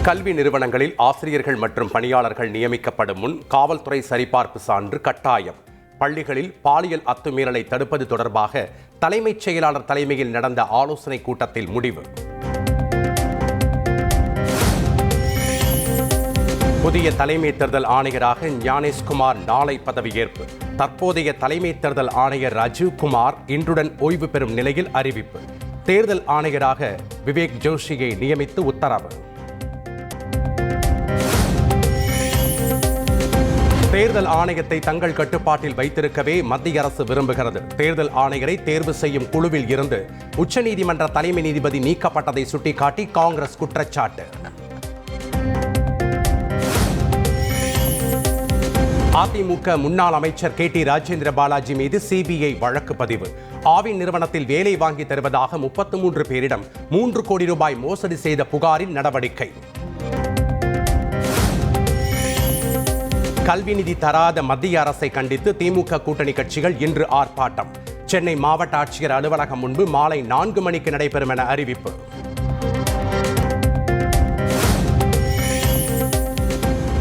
கல்வி நிறுவனங்களில் ஆசிரியர்கள் மற்றும் பணியாளர்கள் நியமிக்கப்படும் முன் காவல்துறை சரிபார்ப்பு சான்று கட்டாயம். பள்ளிகளில் பாலியல் அத்துமீறலை தடுப்பது தொடர்பாக தலைமைச் செயலாளர் தலைமையில் நடந்த ஆலோசனைக் கூட்டத்தில் முடிவு. புதிய தலைமை தேர்தல் ஆணையராக ஞானேஷ்குமார் நாளை பதவியேற்பு. தற்போதைய தலைமை தேர்தல் ஆணையர் ராஜீவ்குமார் இன்றுடன் ஓய்வு பெறும் நிலையில் அறிவிப்பு. தேர்தல் ஆணையராக விவேக் ஜோஷியை நியமித்து உத்தரவு. தேர்தல் ஆணையத்தை தங்கள் கட்டுப்பாட்டில் வைத்திருக்கவே மத்திய அரசு விரும்புகிறது. தேர்தல் ஆணையரை தேர்வு செய்யும் குழுவில் இருந்து உச்சநீதிமன்ற தலைமை நீதிபதி நீக்கப்பட்டதை சுட்டிக்காட்டி காங்கிரஸ் குற்றச்சாட்டு. அதிமுக முன்னாள் அமைச்சர் KT ராஜேந்திர பாலாஜி மீது CBI வழக்கு பதிவு. ஆவின் நிறுவனத்தில் வேலை வாங்கி தருவதாக 33 பேரிடம் 3 கோடி ரூபாய் மோசடி செய்த புகாரில் நடவடிக்கை. கல்வி நிதி தராத மத்திய அரசை கண்டித்து திமுக கூட்டணி கட்சிகள் இன்று ஆர்ப்பாட்டம். சென்னை மாவட்ட ஆட்சியர் அலுவலகம் முன்பு மாலை 4 மணிக்கு நடைபெறும் என அறிவிப்பு.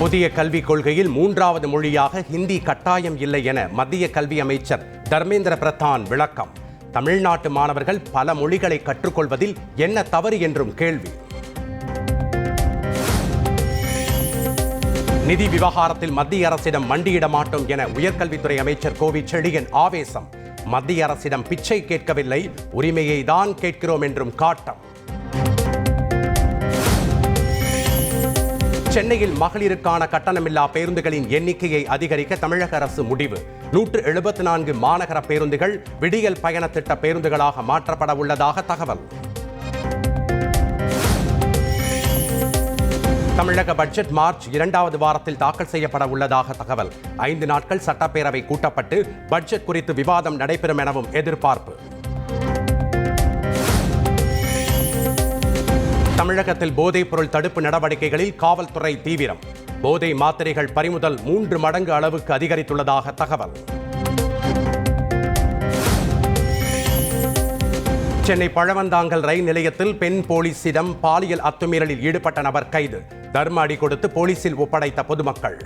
புதிய கல்விக் கொள்கையில் 3வது மொழியாக ஹிந்தி கட்டாயம் இல்லை என மத்திய கல்வி அமைச்சர் தர்மேந்திர பிரதான் விளக்கம். தமிழ்நாட்டு மாணவர்கள் பல மொழிகளை கற்றுக்கொள்வதில் என்ன தவறு என்றும் கேள்வி. நிதி விவகாரத்தில் மத்திய அரசிடம் மண்டியிட மாட்டோம் என உயர்கல்வித்துறை அமைச்சர் கோவி செழியன் ஆவேசம். மத்திய அரசிடம் பிச்சை கேட்கவில்லை, உரிமையை தான் கேட்கிறோம் என்றும் காட்டம். சென்னையில் மகளிருக்கான கட்டணமில்லா பேருந்துகளின் எண்ணிக்கையை அதிகரிக்க தமிழக அரசு முடிவு. 174 மாநகர பேருந்துகள் விடியல் பயண திட்ட பேருந்துகளாக மாற்றப்பட உள்ளதாக தகவல். தமிழக பட்ஜெட் மார்ச் 2வது வாரத்தில் தாக்கல் செய்யப்பட உள்ளதாக தகவல். 5 நாட்கள் சட்டப்பேரவை கூட்டப்பட்டு பட்ஜெட் குறித்து விவாதம் நடைபெறும் எனவும் எதிர்பார்ப்பு. தமிழகத்தில் போதைப் பொருள் தடுப்பு நடவடிக்கைகளில் காவல்துறை தீவிரம். போதை மாத்திரைகள் பறிமுதல் 3 மடங்கு அளவுக்கு அதிகரித்துள்ளதாக தகவல். சென்னை பழவந்தாங்கல் ரயில் நிலையத்தில் பெண் போலீசிடம் பாலியல் அத்துமீறலில் ஈடுபட்ட நபர் கைது. தர்ம அடி கொடுத்து போலீசில் ஒப்படைத்த பொதுமக்கள்.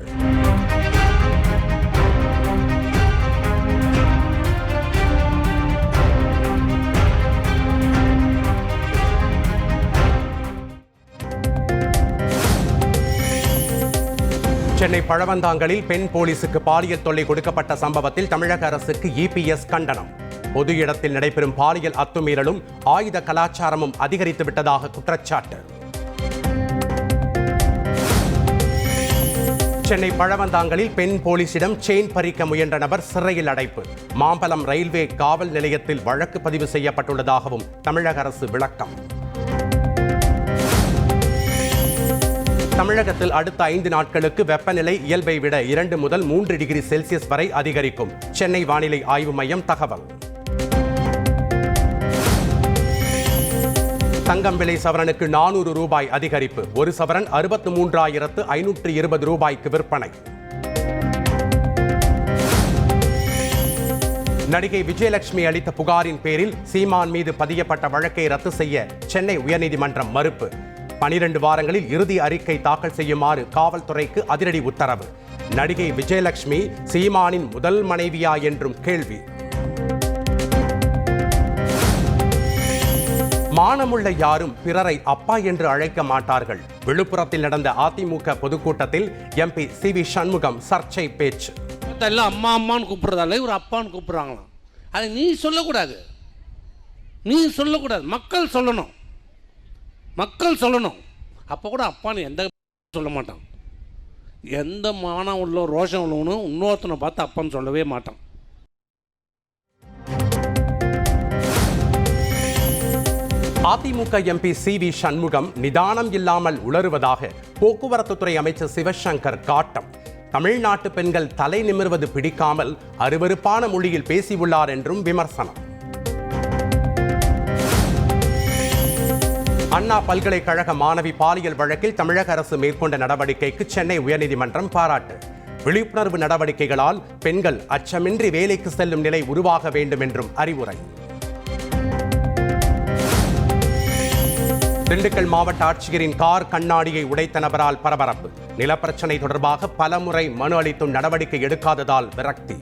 சென்னை பழவந்தாங்கலில் பெண் போலீசுக்கு பாலியல் தொல்லை கொடுக்கப்பட்ட சம்பவத்தில் தமிழக அரசுக்கு EPS கண்டனம். பொது இடத்தில் நடைபெறும் பாலியல் அத்துமீறலும் ஆயுத கலாச்சாரமும் அதிகரித்து விட்டதாக குற்றச்சாட்டு. சென்னை பழவந்தாங்கலில் பெண் போலீசிடம் செயின் பறிக்க முயன்ற நபர் சிறையில் அடைப்பு. மாம்பலம் ரயில்வே காவல் நிலையத்தில் வழக்கு பதிவு செய்யப்பட்டுள்ளதாகவும் தமிழக அரசு விளக்கம். தமிழகத்தில் அடுத்த 5 நாட்களுக்கு வெப்பநிலை இயல்பை விட 2 முதல் 3 டிகிரி செல்சியஸ் வரை அதிகரிக்கும். சென்னை வானிலை ஆய்வு மையம் தகவல். தங்கம் விலை சவரனுக்கு 400 ரூபாய் அதிகரிப்பு. ஒரு சவரன் 63,520 ரூபாய்க்கு விற்பனை. நடிகை விஜயலட்சுமி அளித்த புகாரின் பேரில் சீமான் மீது பதியப்பட்ட வழக்கை ரத்து செய்ய சென்னை உயர்நீதிமன்றம் மறுப்பு. 12 வாரங்களில் இறுதி அறிக்கை தாக்கல் செய்யுமாறு காவல்துறைக்கு அதிரடி உத்தரவு. நடிகை விஜயலட்சுமி சீமானின் முதல் மனைவியா என்றும் கேள்வி. மானமுள்ள யாரும் பிறரை அப்பா என்று அழைக்க மாட்டார்கள். விழுப்புரத்தில் நடந்த அதிமுக பொதுக்கூட்டத்தில் MP CV சண்முகம் சர்ச்சை பேச்சு. எல்லாம் அம்மா அம்மான்னு கூப்பிடுறதால இவர் அப்பான்னு கூப்பிடுறாங்களாம். அதை நீ சொல்லக்கூடாது, மக்கள் சொல்லணும். அப்போ கூட அப்பான்னு எந்த சொல்ல மாட்டான். எந்த மானம் உள்ள ரோஷம் உள்ளவனும் இன்னொருத்தனை பார்த்து அப்பான்னு சொல்லவே மாட்டான். அதிமுக MP CV சண்முகம் நிதானம் இல்லாமல் உளறுவதாக போக்குவரத்துத்துறை அமைச்சர் சிவசங்கர் காட்டம். தமிழ்நாட்டு பெண்கள் தலை நிமிர்வது பிடிக்காமல் அருவருப்பான மொழியில் பேசியுள்ளார் என்றும் விமர்சனம். அண்ணா பல்கலைக்கழக மாணவி பாலியல் வழக்கில் தமிழக அரசு மேற்கொண்ட நடவடிக்கைக்கு சென்னை உயர்நீதிமன்றம் பாராட்டு. விழிப்புணர்வு நடவடிக்கைகளால் பெண்கள் அச்சமின்றி வேலைக்கு செல்லும் நிலை உருவாக வேண்டும் என்றும் அறிவுரை. திண்டுக்கல் மாவட்ட ஆட்சியரின் கார் கண்ணாடியை உடைத்த நபரால் பரபரப்பு. நிலப்பிரச்சனை தொடர்பாக பலமுறை மனு அளித்தும் நடவடிக்கை எடுக்காததால் விரக்தி.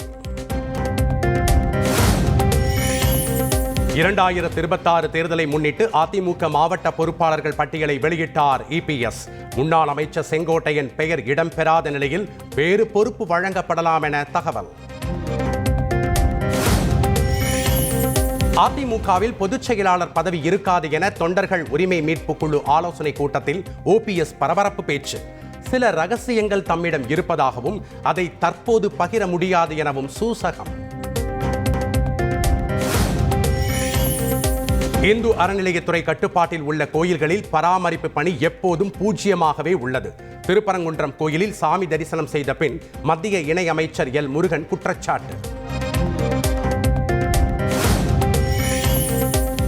2026 தேர்தலை முன்னிட்டு அதிமுக மாவட்ட பொறுப்பாளர்கள் பட்டியலை வெளியிட்டார் இபிஎஸ். முன்னாள் அமைச்சர் செங்கோட்டையன் பெயர் இடம்பெறாத நிலையில் வேறு பொறுப்பு வழங்கப்படலாம் என தகவல். அதிமுகவில் பொதுச் செயலாளர் பதவி இருக்காது என தொண்டர்கள் உரிமை மீட்பு குழு ஆலோசனை கூட்டத்தில் ஓபிஎஸ் பரபரப்பு பேச்சு. சில ரகசியங்கள் தம்மிடம் இருப்பதாகவும் அதை தற்போது பகிர முடியாது எனவும் சூசகம். இந்து அறநிலையத்துறை கட்டுப்பாட்டில் உள்ள கோயில்களில் பராமரிப்பு பணி எப்போதும் பூஜ்ஜியமாகவே உள்ளது. திருப்பரங்குன்றம் கோயிலில் சாமி தரிசனம் செய்த பின் மத்திய இணையமைச்சர் எல் முருகன் குற்றச்சாட்டு.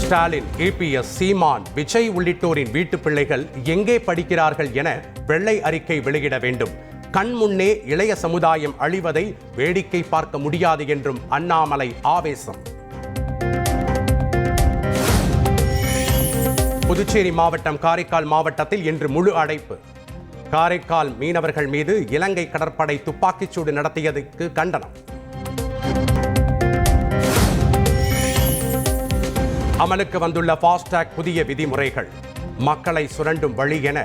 ஸ்டாலின், இபிஎஸ், சீமான், விஜய் உள்ளிட்டோரின் வீட்டு பிள்ளைகள் எங்கே படிக்கிறார்கள் என வெள்ளை அறிக்கை வெளியிட வேண்டும். கண் முன்னே இளைய சமுதாயம் அழிவதை வேடிக்கை பார்க்க முடியாது என்றும் அண்ணாமலை ஆவேசம். புதுச்சேரி மாவட்டம் காரைக்கால் மாவட்டத்தில் இன்று முழு அடைப்பு. காரைக்கால் மீனவர்கள் மீது இலங்கை கடற்படை துப்பாக்கிச்சூடு நடத்தியதற்கு கண்டனம். அமலுக்கு வந்துள்ள ஃபாஸ்டாக் புதிய விதிமுறைகள் மக்களை சுரண்டும் வழி என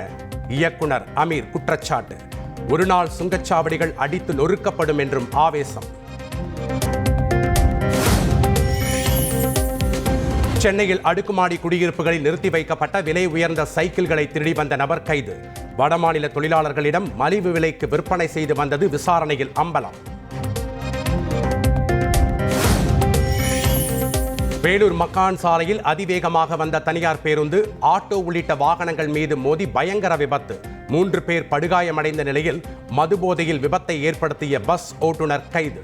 இயக்குனர் அமீர் குற்றச்சாட்டு. ஒருநாள் சுங்கச்சாவடிகள் அடித்து நொறுக்கப்படும் என்றும் ஆவேசம். சென்னையில் அடுக்குமாடி குடியிருப்புகளில் நிறுத்தி வைக்கப்பட்ட விலை உயர்ந்த சைக்கிள்களை திருடி வந்த நபர் கைது. வடமாநில தொழிலாளர்களிடம் மலிவு விலைக்கு விற்பனை செய்து வந்தது விசாரணையில் அம்பலம். வேலூர் மக்கான் சாலையில் அதிவேகமாக வந்த தனியார் பேருந்து, ஆட்டோ உள்ளிட்ட வாகனங்கள் மீது மோதி பயங்கர விபத்து. 3 பேர் படுகாயமடைந்த நிலையில் மதுபோதையில் விபத்தை ஏற்படுத்திய பஸ் ஓட்டுநர் கைது.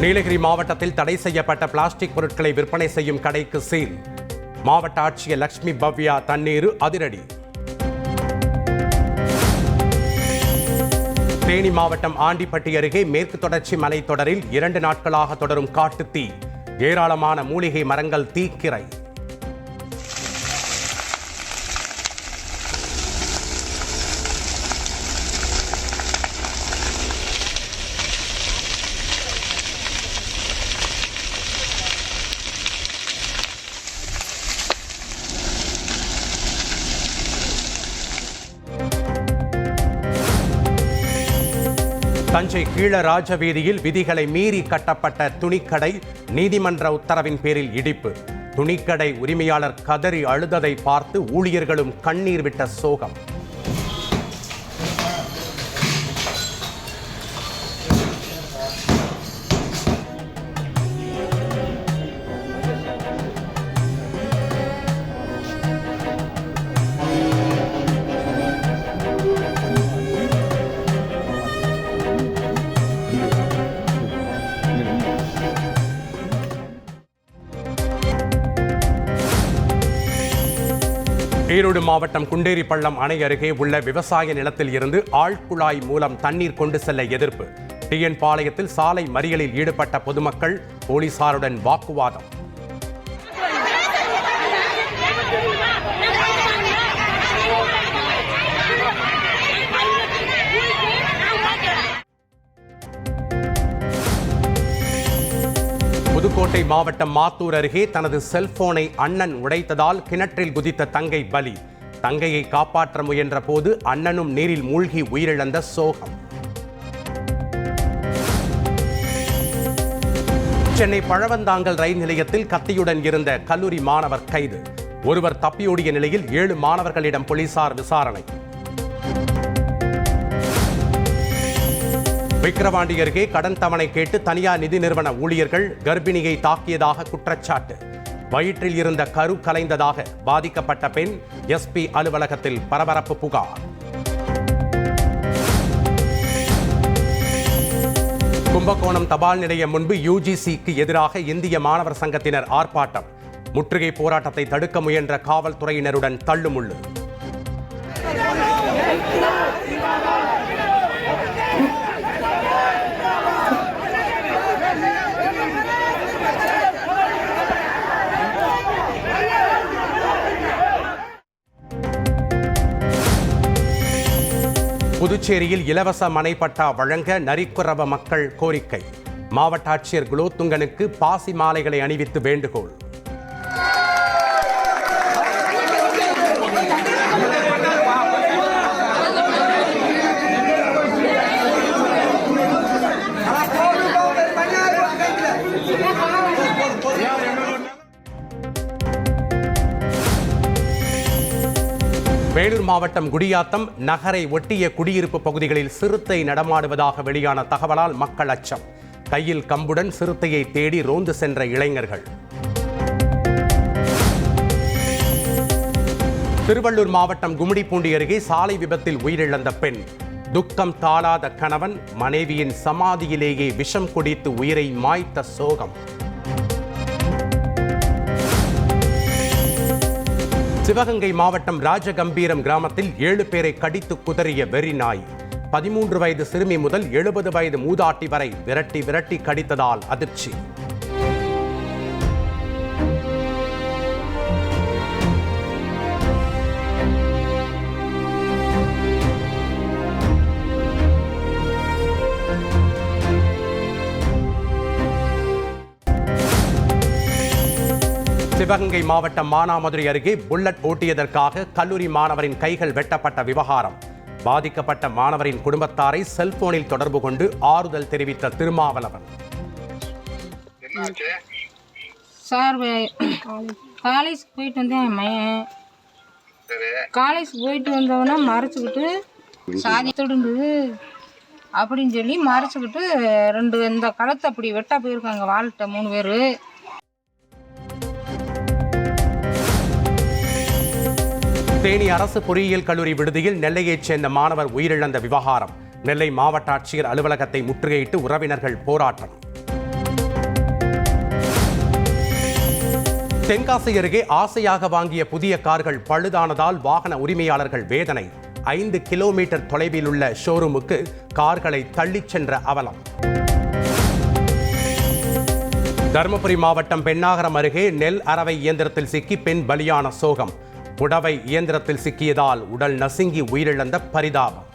நீலகிரி மாவட்டத்தில் தடை செய்யப்பட்ட பிளாஸ்டிக் பொருட்களை விற்பனை செய்யும் கடைக்கு சீல். மாவட்ட ஆட்சியர் லட்சுமி பவ்யா தண்ணீர் அதிரடி. தேனி மாவட்டம் ஆண்டிப்பட்டி அருகே மேற்கு தொடர்ச்சி மலைத்தொடரில் 2 நாட்களாக தொடரும் காட்டு தீ. ஏராளமான மூலிகை மரங்கள் தீக்கிரை. தஞ்சை கீழராஜ வீதியில் விதிகளை மீறி கட்டப்பட்ட துணிக்கடை நீதிமன்ற உத்தரவின் பேரில் இடிப்பு. துணிக்கடை உரிமையாளர் கதறி அழுததை பார்த்து ஊழியர்களும் கண்ணீர் விட்ட சோகம். ஈரோடு மாவட்டம் குண்டேரிப்பள்ளம் அணை அருகே உள்ள விவசாய நிலத்தில் இருந்து ஆழ்குழாய் மூலம் தண்ணீர் கொண்டு செல்ல எதிர்ப்பு. டிஎன் பாளையத்தில் சாலை மறியலில் ஈடுபட்ட பொதுமக்கள் போலீசாருடன் வாக்குவாதம். புதுக்கோட்டை மாவட்டம் மாத்தூர் அருகே தனது செல்போனை அண்ணன் உடைத்ததால் கிணற்றில் குதித்த தங்கை பலி. தங்கையை காப்பாற்ற முயன்ற போது அண்ணனும் நீரில் மூழ்கி உயிரிழந்த சோகம். சென்னை பழவந்தாங்கல் ரயில் நிலையத்தில் கத்தியுடன் இருந்த கல்லூரி மாணவர் கைது. ஒருவர் தப்பியோடிய நிலையில் 7 மாணவர்களிடம் போலீசார் விசாரணை. விக்கிரவாண்டி அருகே கடன் தவணை கேட்டு தனியார் நிதி நிறுவன ஊழியர்கள் கர்ப்பிணியை தாக்கியதாக குற்றச்சாட்டு. வயிற்றில் இருந்த கரு கலைந்ததாக பாதிக்கப்பட்ட பெண் எஸ்பி அலுவலகத்தில் பரபரப்பு புகார். கும்பகோணம் தபால் நிலையம் முன்பு யுஜிசிக்கு எதிராக இந்திய மாணவர் சங்கத்தினர் ஆர்ப்பாட்டம். முற்றுகை போராட்டத்தை தடுக்க முயன்ற காவல்துறையினருடன் தள்ளுமுள்ளு. புதுச்சேரியில் இலவச மனை பட்டா வழங்க நரிக்குறவ மக்கள் கோரிக்கை. மாவட்ட ஆட்சியர் குலோத்துங்கனுக்கு பாசி மாலைகளை அணிவித்து வேண்டுகோள். வேலூர் மாவட்டம் குடியாத்தம் நகரை ஒட்டிய குடியிருப்பு பகுதிகளில் சிறுத்தை நடமாடுவதாக வெளியான தகவலால் மக்கள் அச்சம். கையில் கம்புடன் சிறுத்தையை தேடி ரோந்து சென்ற இளைஞர்கள். திருவள்ளூர் மாவட்டம் கும்மிடிப்பூண்டி அருகே சாலை விபத்தில் உயிரிழந்த பெண். துக்கம் தாளாத கணவன் மனைவியின் சமாதியிலேயே விஷம் குடித்து உயிரை மாய்த்த சோகம். சிவகங்கை மாவட்டம் ராஜகம்பீரம் கிராமத்தில் 7 பேரை கடித்து குதறிய வெறி நாய். 13 வயது சிறுமி முதல் 70 வயது மூதாட்டி வரை விரட்டி விரட்டி கடித்ததால் அதிர்ச்சி. சிவகங்கை மாவட்டம் மானாமதுரை அருகே புல்லட் ஓட்டியதற்காக கல்லூரி மாணவரின் கைகள் வெட்டப்பட்ட விவகாரம். பாதிக்கப்பட்ட மாணவரின் குடும்பத்தாரை செல்போனில் தொடர்பு கொண்டு ஆறுதல் தெரிவித்த திருமாவளவன். சார் காலேஜ் போயிட்டு வந்தேன். என் மையன் காலேஜ் போயிட்டு வந்தவனா மறைச்சிக்கிட்டு சாதி தொடுங்குது அப்படின்னு சொல்லி மறைச்சிக்கிட்டு 2 இந்த களத்தை அப்படி வெட்டா போயிருக்காங்க. வாழ்கிட்ட 3 பேர். தேனி அரசு பொறியியல் கல்லூரி விடுதியில் நெல்லையைச் சேர்ந்த மாணவர் உயிரிழந்த விவகாரம். நெல்லை மாவட்ட ஆட்சியர் அலுவலகத்தை முற்றுகையிட்டு உறவினர்கள் போராட்டம். தென்காசி அருகே ஆசையாக வாங்கிய புதிய கார்கள் பழுதானதால் வாகன உரிமையாளர்கள் வேதனை. 5 கிலோமீட்டர் தொலைவில் உள்ள ஷோரூமுக்கு கார்களை தள்ளிச் சென்ற அவலம். தருமபுரி மாவட்டம் பெண்ணாகரம் அருகே நெல் அரவை இயந்திரத்தில் சிக்கி பெண் பலியான சோகம். புடவை இயந்திரத்தில் சிக்கியதால் உடல் நசுங்கி உயிரிழந்த பரிதாபம்.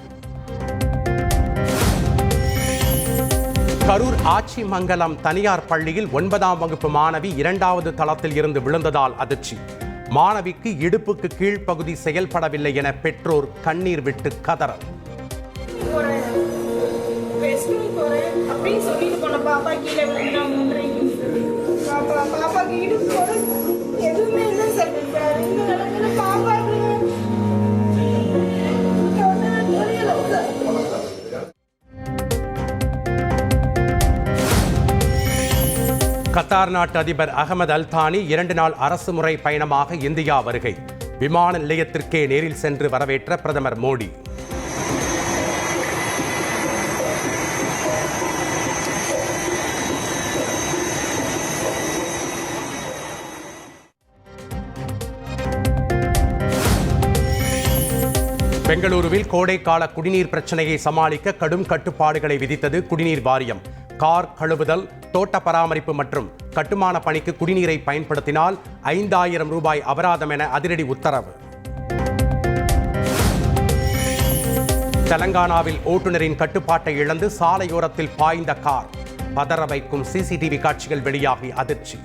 கரூர் ஆச்சிமங்கலம் தனியார் பள்ளியில் 9ஆம் வகுப்பு மாணவி 2வது தளத்தில் இருந்து விழுந்ததால் அதிர்ச்சி. மாணவிக்கு இடுப்புக்கு கீழ்ப்பகுதி செயல்படவில்லை என பெற்றோர் கண்ணீர் விட்டு கதறல். கத்தார் நாட்டு அதிபர் அகமது அல்தானி 2 நாள் அரசுமுறை பயணமாக இந்தியா வருகை. விமான நிலையத்திற்கே நேரில் சென்று வரவேற்ற பிரதமர் மோடி. பெங்களூருவில் கோடைக்கால குடிநீர் பிரச்சனையை சமாளிக்க கடும் கட்டுப்பாடுகளை விதித்தது குடிநீர் வாரியம். கார் கழுவுதல், தோட்ட பராமரிப்பு மற்றும் கட்டுமான பணிக்கு குடிநீரை பயன்படுத்தினால் 5000 ரூபாய் அபராதம் என அதிரடி உத்தரவு. தெலங்கானாவில் ஓட்டுநரின் கட்டுப்பாட்டை இழந்து சாலையோரத்தில் பாய்ந்த கார். பதற வைக்கும் சிசிடிவி காட்சிகள் வெளியாகி அதிர்ச்சி.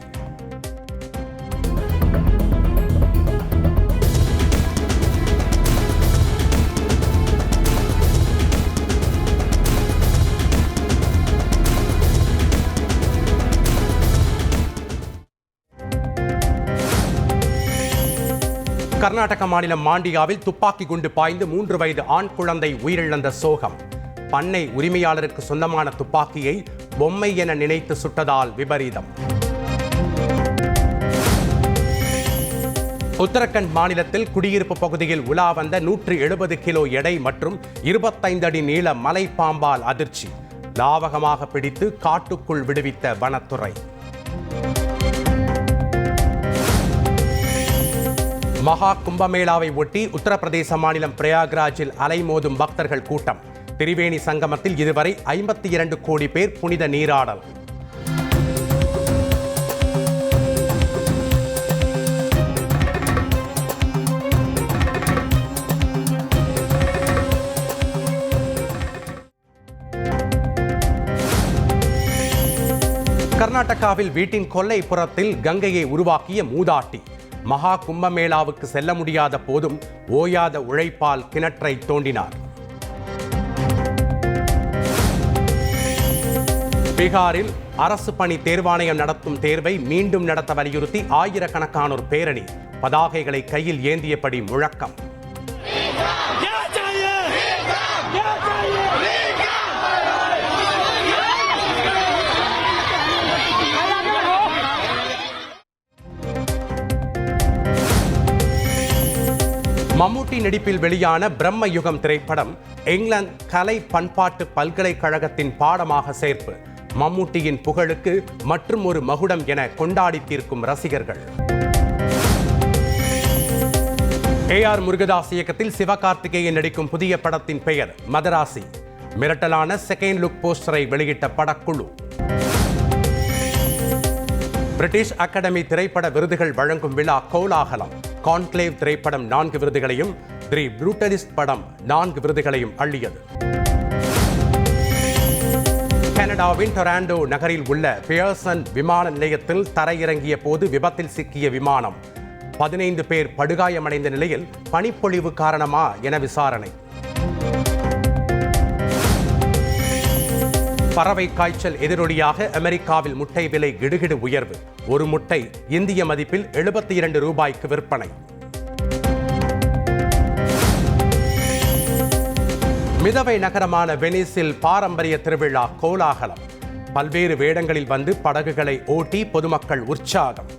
கர்நாடக மாநிலம் மாண்டியாவில் துப்பாக்கி குண்டு பாய்ந்து 3 வயது ஆண் குழந்தை உயிரிழந்த சோகம். பண்ணை உரிமையாளருக்கு சொந்தமான துப்பாக்கியை பொம்மை என நினைத்து சுட்டதால் விபரீதம். உத்தரகண்ட் மாநிலத்தில் குடியிருப்பு பகுதியில் உலா வந்த 170 கிலோ எடை மற்றும் 25 அடி நீள மலை பாம்பால் அதிர்ச்சி. லாவகமாக பிடித்து காட்டுக்குள் விடுவித்த வனத்துறை. மகா கும்பமேளாவை ஒட்டி உத்தரப்பிரதேச மாநிலம் பிரயாக்ராஜில் அலைமோதும் பக்தர்கள் கூட்டம். திரிவேணி சங்கமத்தில் இதுவரை 52 கோடி பேர் புனித நீராடல். கர்நாடகாவில் வீட்டின் கொல்லைப்புறத்தில் கங்கையை உருவாக்கிய மூதாட்டி. மகா கும்பமேளாவுக்கு செல்ல முடியாத போதும் ஓயாத உழைப்பால் கிணற்றை தோண்டினார். பீகாரில் அரசு பணி தேர்வாணையம் நடத்தும் தேர்வை மீண்டும் நடத்த வலியுறுத்தி ஆயிரக்கணக்கானோர் பேரணி. பதாகைகளை கையில் ஏந்தியபடி முழக்கம். மம்முட்டி நடிப்பில் வெளியான பிரம்ம யுகம் திரைப்படம் இங்கிலாந்து கலை பண்பாட்டு பல்கலைக்கழகத்தின் பாடமாக சேர்ப்பு. மம்முட்டியின் புகழுக்கு மற்றும் ஒரு மகுடம் என கொண்டாடி தீர்க்கும் ரசிகர்கள். ஏஆர் முருகதாஸ் இயக்கத்தில் சிவகார்த்திகேயன் நடிக்கும் புதிய படத்தின் பெயர் மதராசி. மிரட்டலான செகண்ட் லுக் போஸ்டரை வெளியிட்ட படக்குழு. பிரிட்டிஷ் அகாடமி திரைப்பட விருதுகள் வழங்கும் விழா கோலாகலம். கான்க்ளேவ் திரைப்படம் 4 விருதுகளையும், தி ப்ரூட்டலிஸ்ட் படம் 4 விருதுகளையும் அள்ளியது. கனடாவின் டொராண்டோ நகரில் உள்ள பியர்சன் விமான நிலையத்தில் தரையிறங்கிய போது விபத்தில் சிக்கிய விமானம். 15 பேர் படுகாயமடைந்த நிலையில் பனிப்பொழிவு காரணமா என விசாரணை. பறவை காய்ச்சல் எதிரொலியாக அமெரிக்காவில் முட்டை விலை கிடுகிடு உயர்வு. ஒரு முட்டை இந்திய மதிப்பில் 72 ரூபாய்க்கு விற்பனை. மிதவை நகரமான வெனிஸில் பாரம்பரிய திருவிழா கோலாகலம். பல்வேறு வேடங்களில் வந்து படகுகளை ஓட்டி பொதுமக்கள் உற்சாகம்.